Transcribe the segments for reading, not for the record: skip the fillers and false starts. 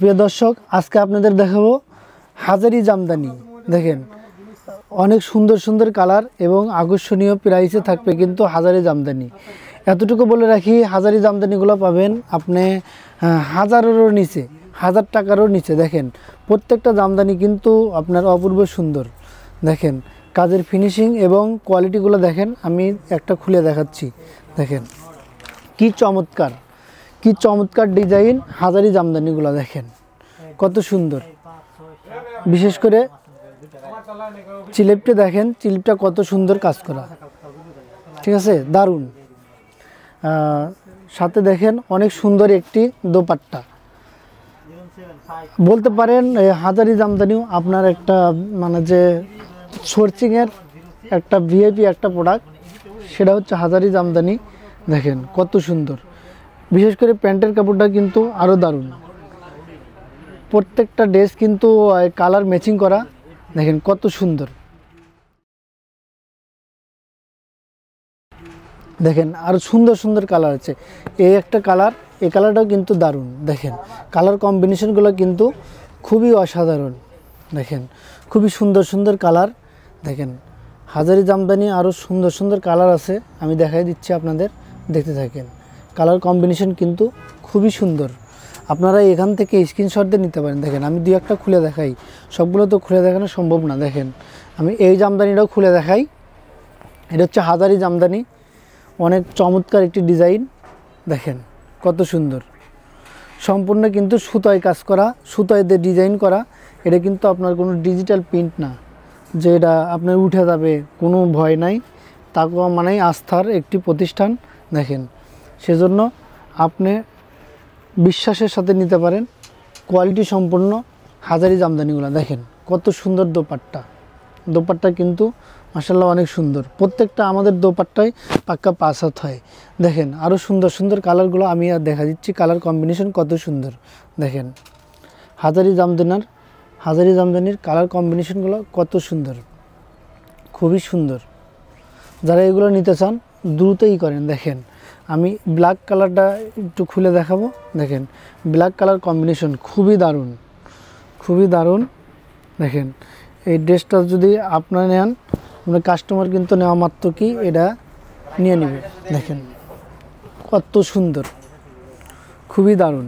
প্রিয় দর্শক, আজকে আপনাদের দেখাবো হাজারি জামদানি। দেখেন অনেক সুন্দর সুন্দর কালার এবং আকর্ষণীয় প্রাইসে থাকবে কিন্তু হাজারি জামদানি। এতটুকু বলে রাখি, হাজারি জামদানিগুলো পাবেন আপনি হাজারেরও নিচে, 1000 টাকারও নিচে। দেখেন প্রত্যেকটা জামদানি কিন্তু আপনার অপূর্ব সুন্দর। দেখেন কাজের ফিনিশিং এবং কোয়ালিটিগুলো দেখেন, আমি একটা খুলে দেখাচ্ছি। দেখেন কি চমৎকার, কি চমৎকার ডিজাইন হাজারি জামদানিগুলো। দেখেন কত সুন্দর, বিশেষ করে চিলিপটা দেখেন, চিলিপটা কত সুন্দর কাজ করা, ঠিক আছে, দারুণ। সাথে দেখেন অনেক সুন্দর একটি দোপাট্টা। বলতে পারেন হাজারি জামদানিও আপনার একটা মানে যে সোর্সিংয়ের একটা ভিআইপি একটা প্রোডাক্ট, সেটা হচ্ছে হাজারি জামদানি। দেখেন কত সুন্দর, বিশেষ করে প্যান্টের কাপড়টা কিন্তু আরও দারুণ। প্রত্যেকটা ড্রেস কিন্তু কালার ম্যাচিং করা। দেখেন কত সুন্দর। দেখেন আরও সুন্দর সুন্দর কালার আছে। এই একটা কালার, এই কালারটাও কিন্তু দারুণ। দেখেন কালার কম্বিনেশনগুলো কিন্তু খুবই অসাধারণ। দেখেন খুবই সুন্দর সুন্দর কালার। দেখেন হাজারি জামদানি আরও সুন্দর সুন্দর কালার আছে, আমি দেখাই দিচ্ছি আপনাদের, দেখতে থাকেন। কালার কম্বিনেশন কিন্তু খুবই সুন্দর, আপনারা এখান থেকে স্ক্রিনশট দিয়ে নিতে পারেন। দেখেন আমি দুই একটা খুলে দেখাই, সবগুলো তো খুলে দেখানো সম্ভব না। দেখেন আমি এই জামদানিটাও খুলে দেখাই। এটা হচ্ছে হাজারি জামদানি, অনেক চমৎকার একটি ডিজাইন। দেখেন কত সুন্দর, সম্পূর্ণ কিন্তু সুতায় কাজ করা, সুতায় দিয়ে ডিজাইন করা। এটা কিন্তু আপনার কোনো ডিজিটাল প্রিন্ট না যে এটা আপনার উঠে যাবে, কোনো ভয় নাই। তাকওয়া মানেই আস্থার একটি প্রতিষ্ঠান। দেখেন সেজন্য আপনি বিশ্বাসের সাথে নিতে পারেন কোয়ালিটি সম্পন্ন হাজারি জামদানিগুলো। দেখেন কত সুন্দর দোপাট্টা, দোপাট্টা কিন্তু মাশাআল্লাহ অনেক সুন্দর। প্রত্যেকটা আমাদের দোপাট্টায় পাক্কা 5 হাত হয়। দেখেন আরও সুন্দর সুন্দর কালারগুলো আমি আর দেখা দিচ্ছি, কালার কম্বিনেশন কত সুন্দর। দেখেন হাজারি জামদানির কালার কম্বিনেশনগুলো কত সুন্দর, খুবই সুন্দর। যারা এগুলো নিতে চান দ্রুতই করেন। দেখেন আমি ব্ল্যাক কালারটা একটু খুলে দেখাবো। দেখেন ব্ল্যাক কালার কম্বিনেশন খুবই দারুণ, খুবই দারুণ। দেখেন এই ড্রেসটা যদি আপনারা নেন, মানে কাস্টমার কিন্তু নেওয়া মাত্র কি এটা নিয়ে নেবে। দেখেন কত সুন্দর, খুবই দারুণ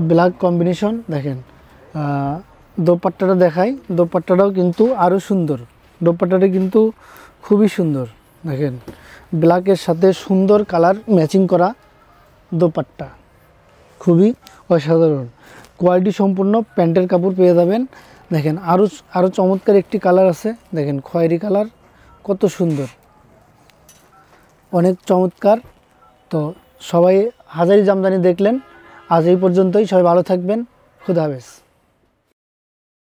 ব্ল্যাক কম্বিনেশন। দেখেন দোপাট্টাটা দেখাই, দোপাট্টাটাও কিন্তু আরও সুন্দর, দোপাট্টাটা কিন্তু খুবই সুন্দর। দেখেন ব্ল্যাকের সাথে সুন্দর কালার ম্যাচিং করা দোপাট্টা, খুবই অসাধারণ। কোয়ালিটি সম্পূর্ণ প্যান্টের কাপড় পেয়ে যাবেন। দেখেন আরও চমৎকার একটি কালার আছে। দেখেন খয়েরি কালার, কত সুন্দর, অনেক চমৎকার। তো সবাই হাজারি জামদানি দেখলেন, আজ এই পর্যন্তই। সবাই ভালো থাকবেন, খুদা হাফেজ।